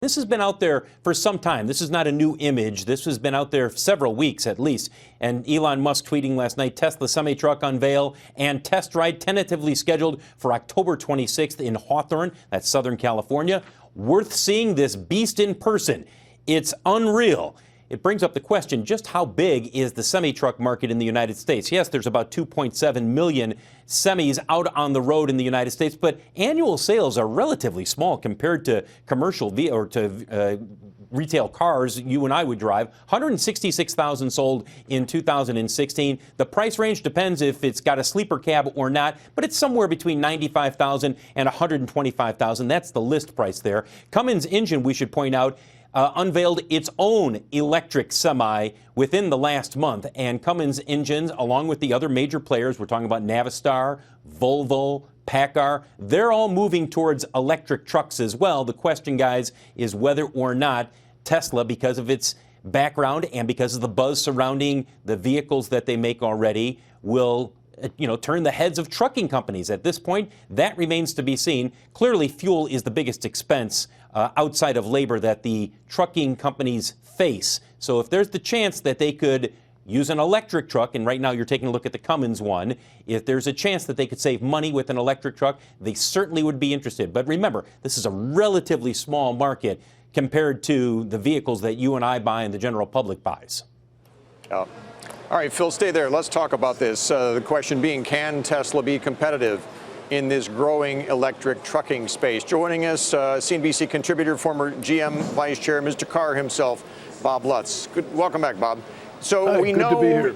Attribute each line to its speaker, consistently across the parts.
Speaker 1: This has been out there for some time. This is not a new image. This has been out there several weeks at least. And Elon Musk tweeting last night, Tesla semi-truck unveil and test ride tentatively scheduled for October 26th in Hawthorne, that's Southern California. Worth seeing this beast in person. It's unreal. It brings up the question, just how big is the semi-truck market in the United States? Yes, there's about 2.7 million semis out on the road in the United States, but annual sales are relatively small compared to commercial or to retail cars you and I would drive. 166,000 sold in 2016. The price range depends if it's got a sleeper cab or not, but it's somewhere between 95,000 and 125,000. That's the list price there. Cummins Engine, we should point out, unveiled its own electric semi within the last month. And Cummins Engines, along with the other major players, we're talking about Navistar, Volvo, PACCAR, they're all moving towards electric trucks as well. The question, guys, is whether or not Tesla, because of its background and because of the buzz surrounding the vehicles that they make already, will turn the heads of trucking companies. At this point, that remains to be seen. Clearly, fuel is the biggest expense outside of labor that the trucking companies face. So if there's the chance that they could use an electric truck, and right now you're taking a look at the Cummins one, if there's a chance that they could save money with an electric truck, they certainly would be interested. But remember, this is a relatively small market compared to the vehicles that you and I buy and the general public buys.
Speaker 2: All right, Phil, stay there. Let's talk about this. The question being, can Tesla be competitive in this growing electric trucking space? Joining us, CNBC contributor, former GM Vice Chair, Mr. Carr himself, Bob Lutz. Welcome back, Bob. So
Speaker 3: Hi,
Speaker 2: we
Speaker 3: good to be here.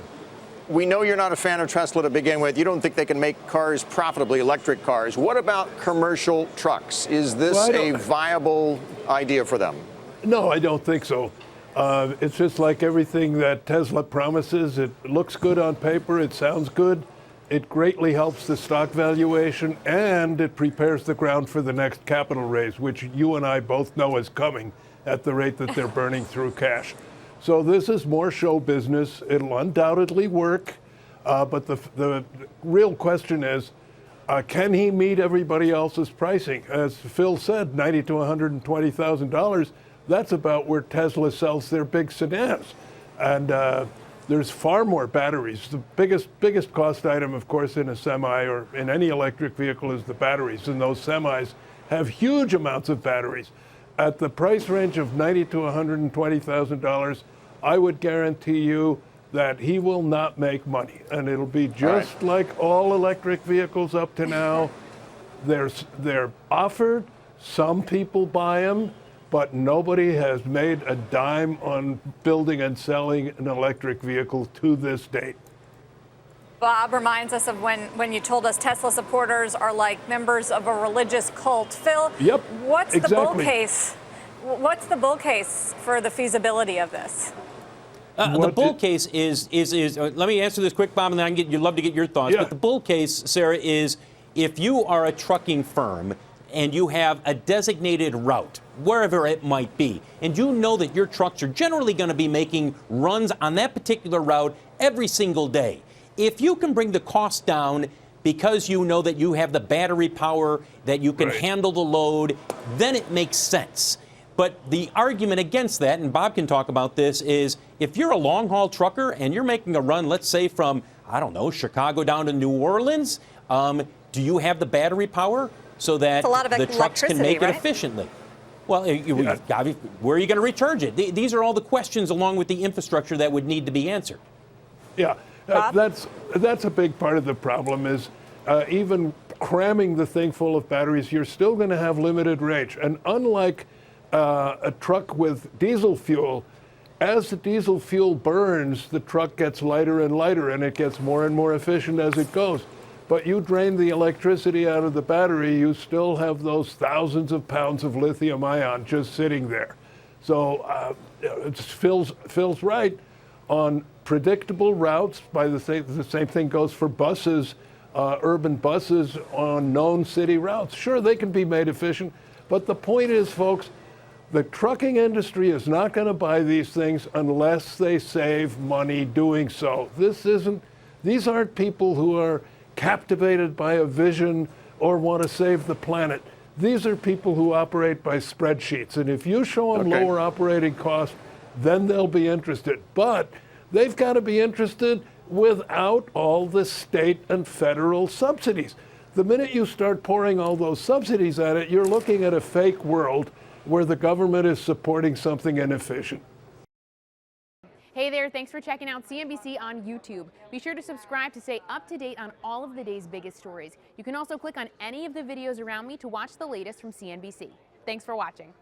Speaker 2: We know you're not a fan of Tesla to begin with. You don't think they can make cars profitably, electric cars. What about commercial trucks? Is this a viable idea for them?
Speaker 3: No, I don't think so. It's just like everything that Tesla promises. It looks good on paper. It sounds good. It greatly helps the stock valuation, and it prepares the ground for the next capital raise, which you and I both know is coming at the rate that they're burning through cash. So this is more show business. It'll undoubtedly work, but the real question is, can he meet everybody else's pricing? As Phil said, $90,000 to $120,000. That's about where Tesla sells their big sedans. And there's far more batteries. The biggest cost item, of course, in a semi or in any electric vehicle is the batteries. And those semis have huge amounts of batteries. At the price range of $90,000 to $120,000, I would guarantee you that he will not make money. And it'll be just like all electric vehicles up to now. They're offered, some people buy them, but nobody has made a dime on building and selling an electric vehicle to this date.
Speaker 4: Bob reminds us of when you told us Tesla supporters are like members of a religious cult. Phil,
Speaker 3: Yep,
Speaker 4: what's the
Speaker 3: exactly.
Speaker 4: bull case? What's the bull case for the feasibility of this?
Speaker 1: The bull case is let me answer this quick, Bob, and then you'd love to get your thoughts.
Speaker 3: Yeah.
Speaker 1: But the bull case, Sarah, is if you are a trucking firm and you have a designated route, wherever it might be, and you know that your trucks are generally going to be making runs on that particular route every single day. If you can bring the cost down because you know that you have the battery power, that you can handle the load, then it makes sense. But the argument against that, and Bob can talk about this, is if you're a long-haul trucker and you're making a run, let's say from, I don't know, Chicago down to New Orleans, do you have the battery power so that the trucks can make it efficiently? Well, where are you going to recharge it? These are all the questions along with the infrastructure that would need to be answered.
Speaker 3: Yeah, that's a big part of the problem is even cramming the thing full of batteries, you're still going to have limited range. And unlike a truck with diesel fuel, as the diesel fuel burns, the truck gets lighter and lighter, and it gets more and more efficient as it goes. But you drain the electricity out of the battery, you still have those thousands of pounds of lithium ion just sitting there. So Phil's right. On predictable routes, the same thing goes for buses, urban buses on known city routes. Sure, they can be made efficient, but the point is, folks, the trucking industry is not going to buy these things unless they save money doing so. These aren't people who are captivated by a vision or want to save the planet. These are people who operate by spreadsheets. And if you show them
Speaker 2: Okay.
Speaker 3: lower operating costs, then they'll be interested. But they've got to be interested without all the state and federal subsidies. The minute you start pouring all those subsidies at it, you're looking at a fake world where the government is supporting something inefficient.
Speaker 5: Hey there, thanks for checking out CNBC on YouTube. Be sure to subscribe to stay up to date on all of the day's biggest stories. You can also click on any of the videos around me to watch the latest from CNBC. Thanks for watching.